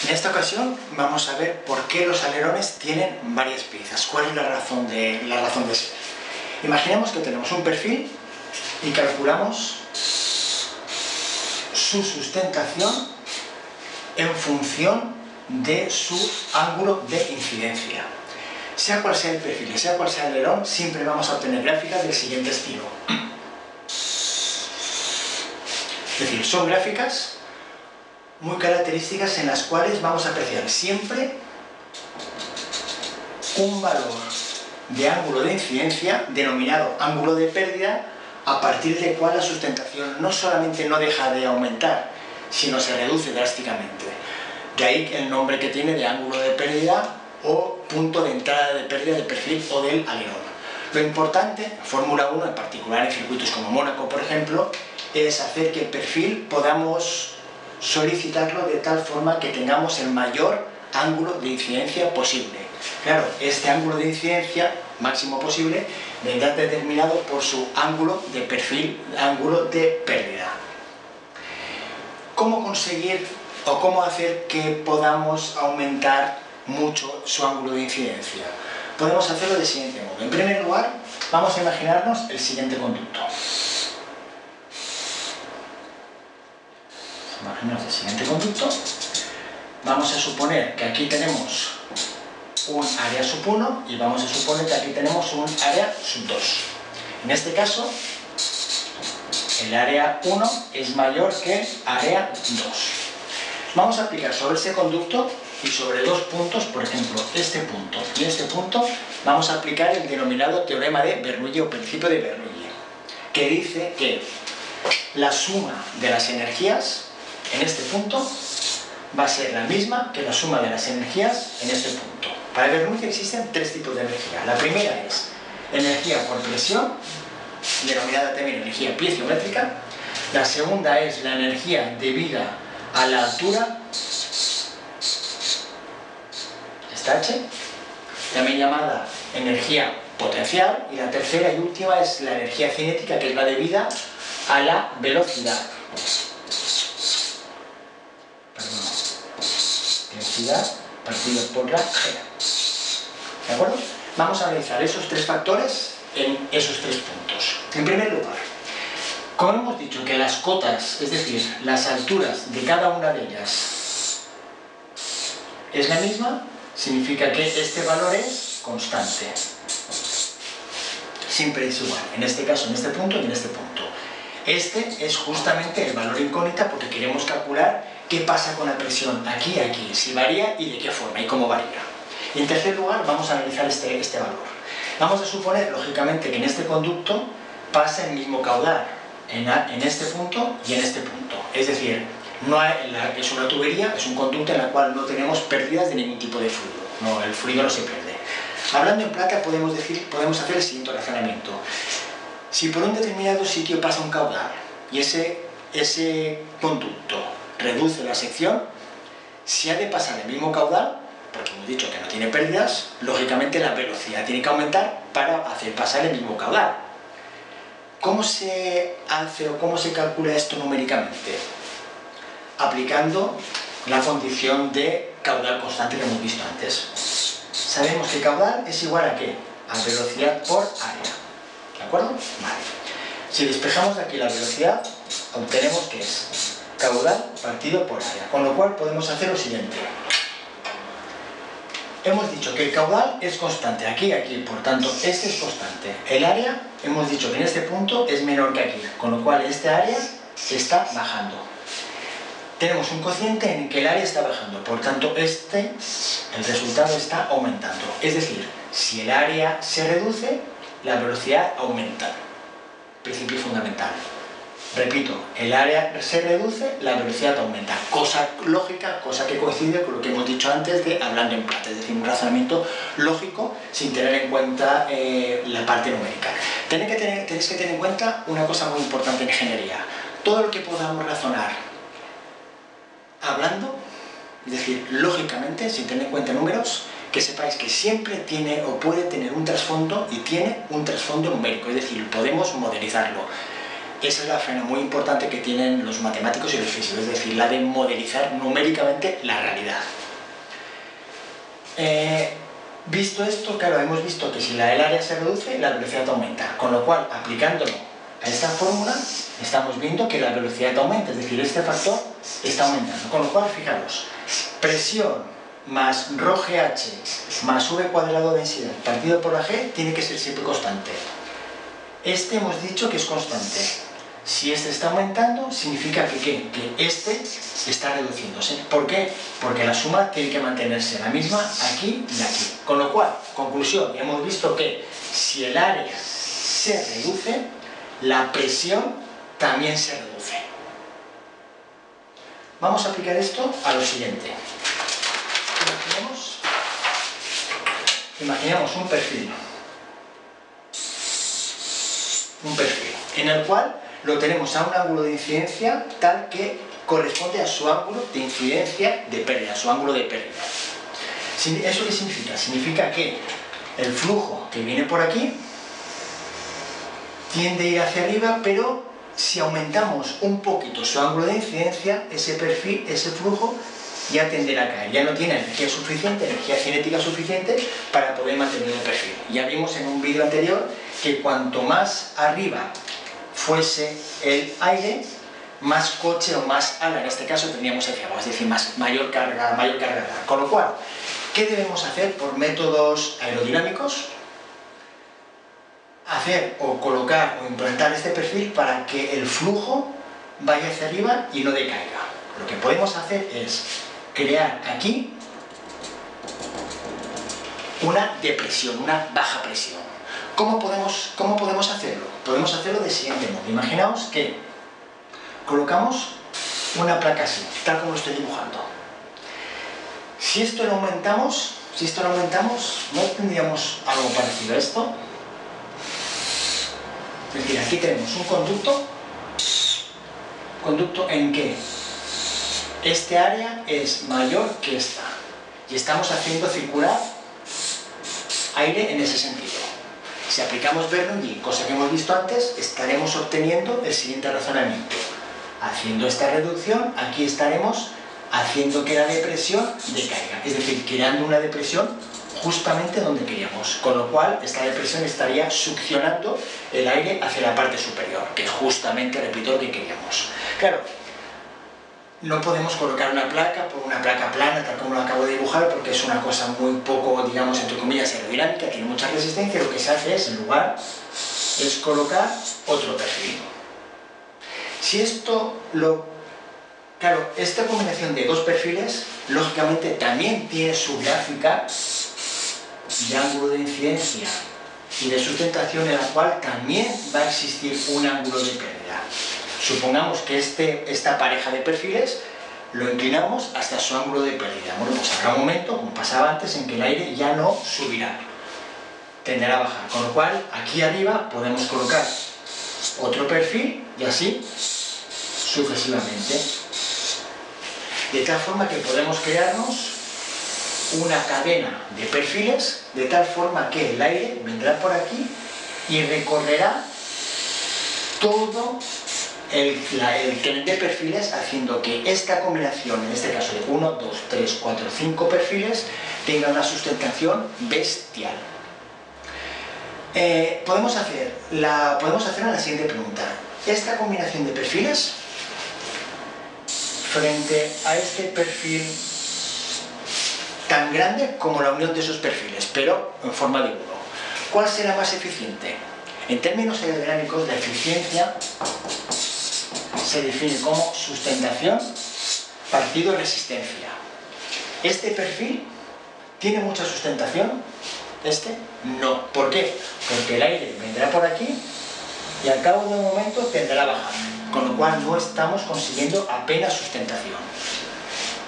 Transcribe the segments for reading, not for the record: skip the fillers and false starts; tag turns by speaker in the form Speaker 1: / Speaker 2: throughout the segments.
Speaker 1: En esta ocasión vamos a ver por qué los alerones tienen varias piezas, cuál es la razón de ser. Imaginemos que tenemos un perfil y calculamos su sustentación en función de su ángulo de incidencia. Sea cual sea el perfil y sea cual sea el alerón, siempre vamos a obtener gráficas del siguiente estilo. Es decir, son gráficas muy características en las cuales vamos a apreciar siempre un valor de ángulo de incidencia denominado ángulo de pérdida, a partir del cual la sustentación no solamente no deja de aumentar, sino se reduce drásticamente. De ahí el nombre que tiene de ángulo de pérdida o punto de entrada de pérdida del perfil o del alerón. Lo importante en Fórmula 1, en particular en circuitos como Mónaco, por ejemplo, es hacer que el perfil podamos solicitarlo de tal forma que tengamos el mayor ángulo de incidencia posible. Claro, este ángulo de incidencia máximo posible vendrá determinado por su ángulo de perfil, ángulo de pérdida. ¿Cómo conseguir o cómo hacer que podamos aumentar mucho su ángulo de incidencia? Podemos hacerlo del siguiente modo. En primer lugar, vamos a imaginarnos el siguiente conducto. Imaginemos el siguiente conducto. Vamos a suponer que aquí tenemos un área sub 1 y vamos a suponer que aquí tenemos un área sub 2. En este caso, el área 1 es mayor que área 2. Vamos a aplicar sobre ese conducto y sobre dos puntos, por ejemplo, este punto y este punto, vamos a aplicar el denominado teorema de Bernoulli o principio de Bernoulli, que dice que la suma de las energías en este punto va a ser la misma que la suma de las energías en este punto. Para Bernoulli existen tres tipos de energía. La primera es energía por presión, denominada también energía piezométrica. La segunda es la energía debida a la altura, esta H, también llamada energía potencial. Y la tercera y última es la energía cinética, que es la debida a la velocidad. Velocidad partido por la g. ¿De acuerdo? Vamos a analizar esos tres factores en esos tres puntos. En primer lugar, como hemos dicho que las cotas, es decir, las alturas de cada una de ellas es la misma, significa que este valor es constante. Siempre es igual, en este caso, en este punto y en este punto. Este es justamente el valor incógnita porque queremos calcular qué pasa con la presión aquí y aquí, si varía y de qué forma y cómo varía. Y en tercer lugar vamos a analizar este valor. Vamos a suponer, lógicamente, que en este conducto pasa el mismo caudal en este punto y en este punto. Es decir, es una tubería, es un conducto en el cual no tenemos pérdidas de ningún tipo de fluido. No, el fluido no se pierde. Hablando en plata podemos hacer el siguiente razonamiento. Si por un determinado sitio pasa un caudal y ese conducto reduce la sección, si ha de pasar el mismo caudal, porque hemos dicho que no tiene pérdidas, lógicamente la velocidad tiene que aumentar para hacer pasar el mismo caudal. ¿Cómo se hace o cómo se calcula esto numéricamente? Aplicando la condición de caudal constante que hemos visto antes. Sabemos que caudal es igual a ¿qué? A velocidad por área. ¿De acuerdo? Vale. Si despejamos de aquí la velocidad, obtenemos que es caudal partido por área. Con lo cual podemos hacer lo siguiente. Hemos dicho que el caudal es constante aquí y aquí, por tanto este es constante. El área, hemos dicho que en este punto es menor que aquí, con lo cual este área está bajando. Tenemos un cociente en que el área está bajando, por tanto el resultado está aumentando. Es decir, si el área se reduce, la velocidad aumenta. Principio fundamental. Repito, el área se reduce, la velocidad aumenta. Cosa lógica, cosa que coincide con lo que hemos dicho antes de hablando en plata, es decir, un razonamiento lógico sin tener en cuenta la parte numérica. Tenéis que tener en cuenta una cosa muy importante en ingeniería. Todo lo que podamos razonar hablando, es decir, lógicamente, sin tener en cuenta números, que sepáis que siempre tiene o puede tener un trasfondo y tiene un trasfondo numérico, es decir, podemos modelizarlo. Esa es la faena muy importante que tienen los matemáticos y los físicos, es decir, la de modelizar numéricamente la realidad. Visto esto, claro, hemos visto que si el área se reduce, la velocidad aumenta, con lo cual, aplicándolo a esta fórmula, estamos viendo que la velocidad aumenta, es decir, este factor está aumentando, con lo cual, fijaros, presión más ρGh más v cuadrado de densidad partido por la g tiene que ser siempre constante. Este hemos dicho que es constante. Si este está aumentando, significa que ¿qué? Que este está reduciéndose. ¿Por qué? Porque la suma tiene que mantenerse la misma aquí y aquí. Con lo cual, conclusión, hemos visto que si el área se reduce, la presión también se reduce. Vamos a aplicar esto a lo siguiente. Imaginemos un perfil en el cual lo tenemos a un ángulo de incidencia tal que corresponde a su ángulo de incidencia de pérdida, a su ángulo de pérdida. ¿Eso qué significa? Significa que el flujo que viene por aquí tiende a ir hacia arriba, pero si aumentamos un poquito su ángulo de incidencia, ese perfil, ese flujo ya tenderá a caer, ya no tiene energía suficiente, energía cinética suficiente para poder mantener el perfil. Ya vimos en un vídeo anterior que cuanto más arriba fuese el aire, más coche o más ala, en este caso tendríamos hacia abajo, es decir, mayor carga. Con lo cual, ¿qué debemos hacer por métodos aerodinámicos? Hacer o colocar o implantar este perfil para que el flujo vaya hacia arriba y no decaiga. Lo que podemos hacer es crear aquí una depresión, una baja presión. ¿Cómo podemos hacerlo? Podemos hacerlo de siguiente modo. Imaginaos que colocamos una placa así, tal como lo estoy dibujando. Si esto lo aumentamos, ¿no tendríamos algo parecido a esto? Es decir, aquí tenemos un conducto en que este área es mayor que esta y estamos haciendo circular aire en ese sentido. Si aplicamos Bernoulli, cosa que hemos visto antes, estaremos obteniendo el siguiente razonamiento. Haciendo esta reducción, aquí estaremos haciendo que la depresión decaiga, es decir, creando una depresión justamente donde queríamos, con lo cual esta depresión estaría succionando el aire hacia la parte superior, que es justamente, repito, lo que queríamos. Claro, no podemos colocar una placa por una placa plana, tal como lo acabo de dibujar, porque es una cosa muy poco, digamos, entre comillas, aerodinámica, tiene mucha resistencia. Lo que se hace es, en lugar, es colocar otro perfil. Si esto Claro, esta combinación de dos perfiles, lógicamente, también tiene su gráfica de ángulo de incidencia y de sustentación, en la cual también va a existir un ángulo de pérdida. Supongamos que esta pareja de perfiles lo inclinamos hasta su ángulo de pérdida. Bueno, pues habrá un momento, como pasaba antes, en que el aire ya no subirá, tenderá a bajar. Con lo cual, aquí arriba podemos colocar otro perfil y así sucesivamente. De tal forma que podemos crearnos una cadena de perfiles, de tal forma que el aire vendrá por aquí y recorrerá todo el tren de perfiles, haciendo que esta combinación, en este caso de 1, 2, 3, 4, 5 perfiles, tenga una sustentación bestial. Podemos hacer la siguiente pregunta. Esta combinación de perfiles frente a este perfil tan grande como la unión de esos perfiles, pero en forma de 1. ¿Cuál será más eficiente? En términos aerodinámicos, la eficiencia se define como sustentación partido resistencia. Este perfil tiene mucha sustentación, este no. ¿Por qué? Porque el aire vendrá por aquí y al cabo de un momento tendrá a bajar, con lo cual no estamos consiguiendo apenas sustentación.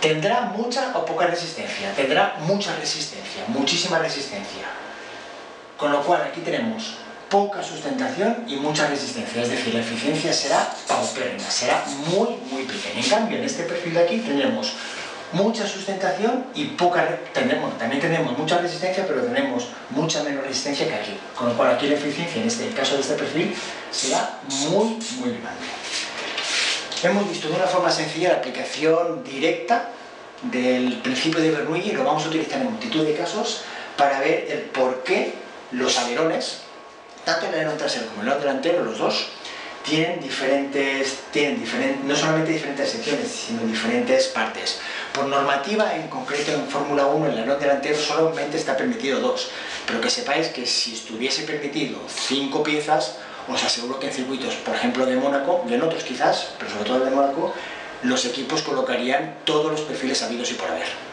Speaker 1: ¿Tendrá mucha o poca resistencia? Tendrá mucha resistencia, muchísima resistencia. Con lo cual aquí tenemos poca sustentación y mucha resistencia, es decir, la eficiencia será paupérrima, será muy, muy pequeña. En cambio, en este perfil de aquí tendremos mucha sustentación y también tenemos mucha resistencia, pero tenemos mucha menos resistencia que aquí, con lo cual aquí la eficiencia en el caso de este perfil será muy grande. Hemos visto de una forma sencilla la aplicación directa del principio de Bernoulli y lo vamos a utilizar en multitud de casos para ver el por qué los alerones, tanto el alerón trasero como el alerón delantero, los dos, tienen no solamente diferentes secciones, sino diferentes partes. Por normativa, en concreto en Fórmula 1, el alerón delantero solamente está permitido 2, pero que sepáis que si estuviese permitido 5 piezas, os aseguro que en circuitos, por ejemplo de Mónaco, y en otros quizás, pero sobre todo el de Mónaco, los equipos colocarían todos los perfiles habidos y por haber.